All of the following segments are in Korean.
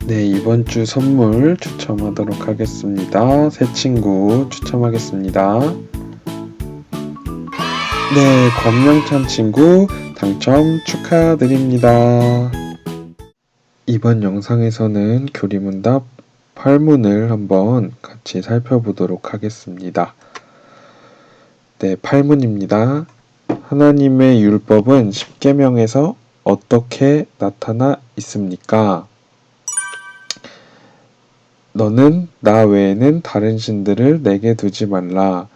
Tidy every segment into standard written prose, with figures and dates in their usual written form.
네, 이번 주 선물 추첨하도록 하겠습니다. 새 친구 추첨하겠습니다. 네, 권명찬 친구 당첨 축하드립니다. 이번 영상에서는 교리문답 8문을 한번 같이 살펴보도록 하겠습니다. 네, 8문입니다. 하나님의 율법은 십계명에서 어떻게 나타나 있습니까? 너는 나 외에는 다른 신들을 내게 두지 말라.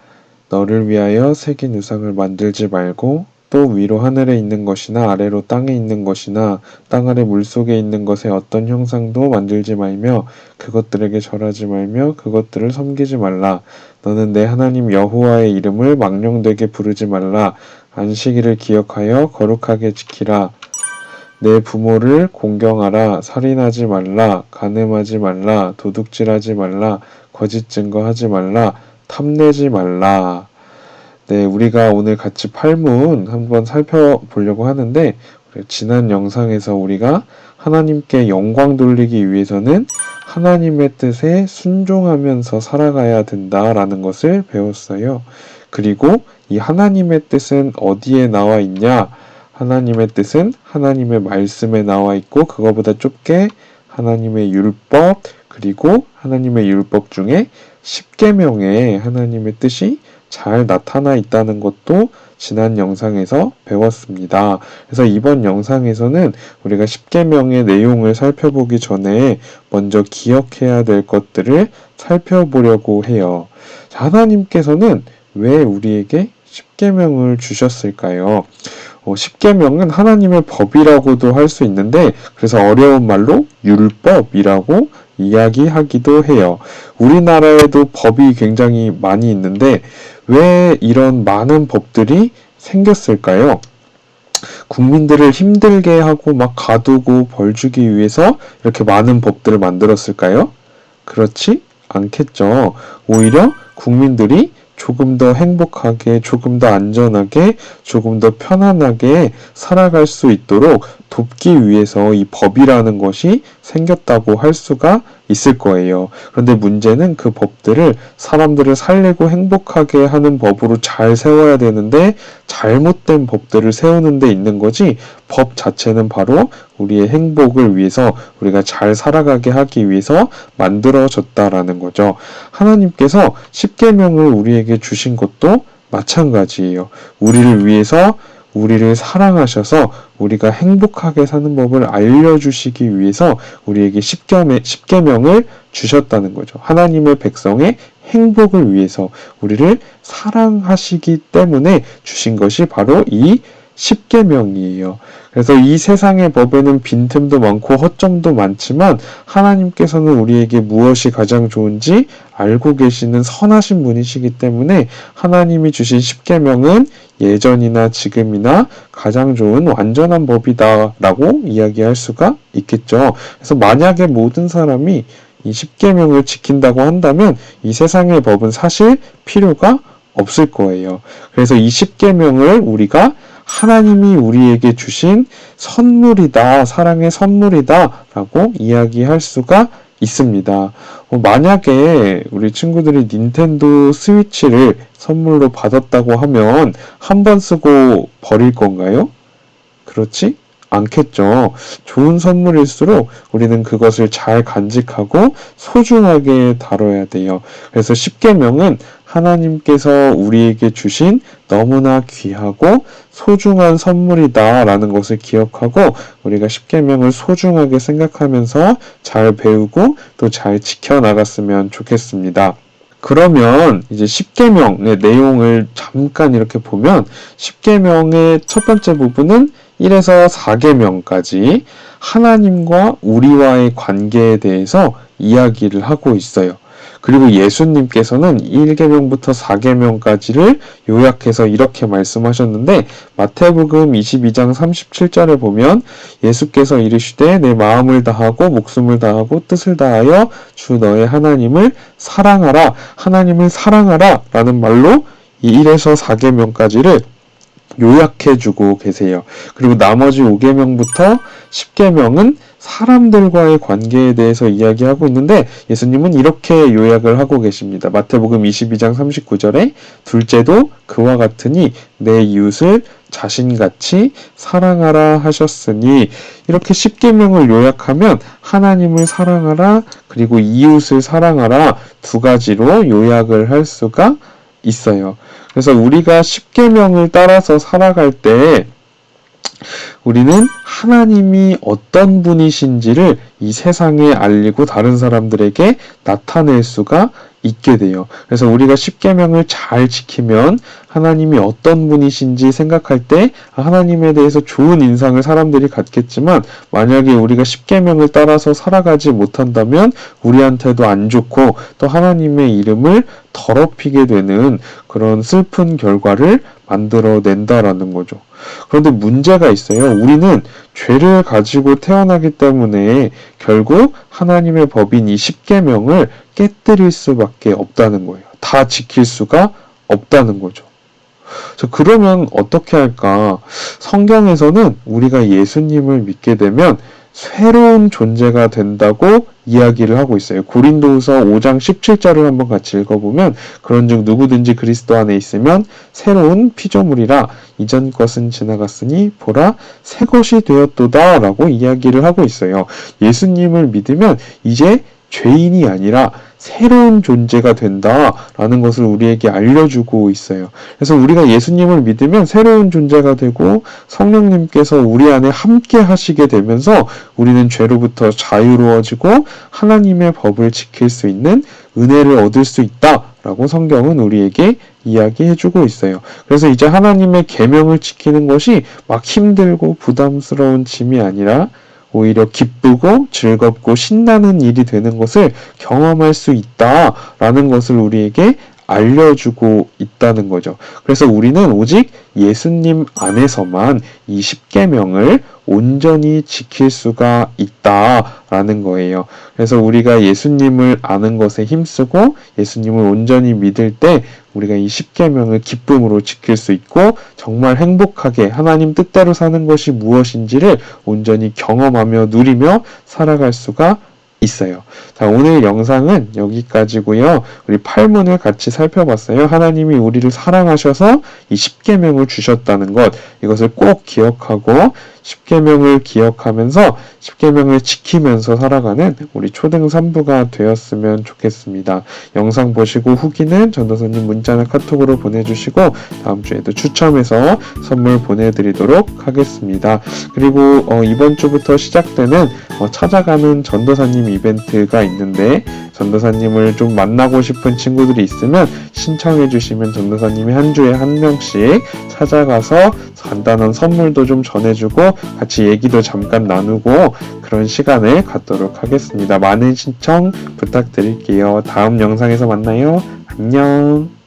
너를 위하여 새긴 우상을 만들지 말고 또 위로 하늘에 있는 것이나 아래로 땅에 있는 것이나 땅 아래 물속에 있는 것의 어떤 형상도 만들지 말며 그것들에게 절하지 말며 그것들을 섬기지 말라. 너는 내 하나님 여호와의 이름을 망령되게 부르지 말라. 안식일을 기억하여 거룩하게 지키라. 내 부모를 공경하라. 살인하지 말라. 간음하지 말라. 도둑질하지 말라. 거짓 증거하지 말라. 탐내지 말라. 네, 우리가 오늘 같이 8문 한번 살펴보려고 하는데 지난 영상에서 우리가 하나님께 영광 돌리기 위해서는 하나님의 뜻에 순종하면서 살아가야 된다라는 것을 배웠어요. 그리고 이 하나님의 뜻은 어디에 나와 있냐? 하나님의 뜻은 하나님의 말씀에 나와 있고 그거보다 좁게 하나님의 율법 그리고 하나님의 율법 중에 십계명에 하나님의 뜻이 잘 나타나 있다는 것도 지난 영상에서 배웠습니다. 그래서 이번 영상에서는 우리가 십계명의 내용을 살펴보기 전에 먼저 기억해야 될 것들을 살펴보려고 해요. 자, 하나님께서는 왜 우리에게 십계명을 주셨을까요? 십계명은 하나님의 법이라고도 할 수 있는데 그래서 어려운 말로 율법이라고 이야기하기도 해요. 우리나라에도 법이 굉장히 많이 있는데 왜 이런 많은 법들이 생겼을까요? 국민들을 힘들게 하고 막 가두고 벌 주기 위해서 이렇게 많은 법들을 만들었을까요? 그렇지 않겠죠. 오히려 국민들이 조금 더 행복하게, 조금 더 안전하게, 조금 더 편안하게 살아갈 수 있도록 돕기 위해서 이 법이라는 것이 생겼다고 할 수가 있을 거예요. 그런데 문제는 그 법들을 사람들을 살리고 행복하게 하는 법으로 잘 세워야 되는데 잘못된 법들을 세우는 데 있는 거지 법 자체는 바로 우리의 행복을 위해서 우리가 잘 살아가게 하기 위해서 만들어졌다라는 거죠. 하나님께서 십계명을 우리에게 주신 것도 마찬가지예요. 우리를 위해서 우리를 사랑하셔서 우리가 행복하게 사는 법을 알려주시기 위해서 우리에게 십계명을 주셨다는 거죠. 하나님의 백성의 행복을 위해서 우리를 사랑하시기 때문에 주신 것이 바로 이 십계명이에요. 그래서 이 세상의 법에는 빈틈도 많고 허점도 많지만 하나님께서는 우리에게 무엇이 가장 좋은지 알고 계시는 선하신 분이시기 때문에 하나님이 주신 십계명은 예전이나 지금이나 가장 좋은 완전한 법이다라고 이야기할 수가 있겠죠. 그래서 만약에 모든 사람이 이 십계명을 지킨다고 한다면 이 세상의 법은 사실 필요가 없을 거예요. 그래서 이 십계명을 우리가 하나님이 우리에게 주신 선물이다, 사랑의 선물이다 라고 이야기할 수가 있습니다. 만약에 우리 친구들이 닌텐도 스위치를 선물로 받았다고 하면 한 번 쓰고 버릴 건가요? 그렇지 않겠죠. 좋은 선물일수록 우리는 그것을 잘 간직하고 소중하게 다뤄야 돼요. 그래서 십계명은 하나님께서 우리에게 주신 너무나 귀하고 소중한 선물이다 라는 것을 기억하고 우리가 십계명을 소중하게 생각하면서 잘 배우고 또 잘 지켜나갔으면 좋겠습니다. 그러면 이제 십계명의 내용을 잠깐 이렇게 보면 십계명의 첫 번째 부분은 1에서 4계명까지 하나님과 우리와의 관계에 대해서 이야기를 하고 있어요. 그리고 예수님께서는 1계명부터 4계명까지를 요약해서 이렇게 말씀하셨는데 마태복음 22장 37절에 보면 예수께서 이르시되 내 마음을 다하고 목숨을 다하고 뜻을 다하여 주 너의 하나님을 사랑하라. 하나님을 사랑하라 라는 말로 이 1에서 4계명까지를 요약해주고 계세요. 그리고 나머지 5계명부터 10계명은 사람들과의 관계에 대해서 이야기하고 있는데 예수님은 이렇게 요약을 하고 계십니다. 마태복음 22장 39절에 둘째도 그와 같으니 내 이웃을 자신같이 사랑하라 하셨으니, 이렇게 10계명을 요약하면 하나님을 사랑하라 그리고 이웃을 사랑하라 두 가지로 요약을 할 수가 있어요. 그래서 우리가 10계명을 따라서 살아갈 때 우리는 하나님이 어떤 분이신지를 이 세상에 알리고 다른 사람들에게 나타낼 수가 있게 돼요. 그래서 우리가 10계명을 잘 지키면 하나님이 어떤 분이신지 생각할 때 하나님에 대해서 좋은 인상을 사람들이 갖겠지만, 만약에 우리가 10계명을 따라서 살아가지 못한다면 우리한테도 안 좋고 또 하나님의 이름을 더럽히게 되는 그런 슬픈 결과를 만들어낸다라는 거죠. 그런데 문제가 있어요. 우리는 죄를 가지고 태어나기 때문에 결국 하나님의 법인 이 10계명을 깨뜨릴 수밖에 없다는 거예요. 다 지킬 수가 없다는 거죠. 그러면 어떻게 할까? 성경에서는 우리가 예수님을 믿게 되면 새로운 존재가 된다고 이야기를 하고 있어요. 고린도후서 5장 17절을 한번 같이 읽어보면, 그런즉 누구든지 그리스도 안에 있으면 새로운 피조물이라 이전 것은 지나갔으니 보라 새 것이 되었도다 라고 이야기를 하고 있어요. 예수님을 믿으면 이제 죄인이 아니라 새로운 존재가 된다라는 것을 우리에게 알려주고 있어요. 그래서 우리가 예수님을 믿으면 새로운 존재가 되고 성령님께서 우리 안에 함께 하시게 되면서 우리는 죄로부터 자유로워지고 하나님의 법을 지킬 수 있는 은혜를 얻을 수 있다라고 성경은 우리에게 이야기해주고 있어요. 그래서 이제 하나님의 계명을 지키는 것이 막 힘들고 부담스러운 짐이 아니라 오히려 기쁘고 즐겁고 신나는 일이 되는 것을 경험할 수 있다라는 것을 우리에게 알려주고 있다는 거죠. 그래서 우리는 오직 예수님 안에서만 이 10계명을 온전히 지킬 수가 있다라는 거예요. 그래서 우리가 예수님을 아는 것에 힘쓰고 예수님을 온전히 믿을 때 우리가 이 10계명을 기쁨으로 지킬 수 있고 정말 행복하게 하나님 뜻대로 사는 것이 무엇인지를 온전히 경험하며 누리며 살아갈 수가 있어요. 자, 오늘 영상은 여기까지고요. 우리 8문을 같이 살펴봤어요. 하나님이 우리를 사랑하셔서 이 10계명을 주셨다는 것, 이것을 꼭 기억하고 10계명을 기억하면서 10계명을 지키면서 살아가는 우리 초등 3부가 되었으면 좋겠습니다. 영상 보시고 후기는 전도사님 문자나 카톡으로 보내주시고 다음 주에도 추첨해서 선물 보내드리도록 하겠습니다. 그리고 이번 주부터 시작되는 찾아가는 전도사님 이벤트가 있는데, 전도사님을 좀 만나고 싶은 친구들이 있으면 신청해 주시면 전도사님이 한 주에 한 명씩 찾아가서 간단한 선물도 좀 전해주고 같이 얘기도 잠깐 나누고 그런 시간을 갖도록 하겠습니다. 많은 신청 부탁드릴게요. 다음 영상에서 만나요. 안녕.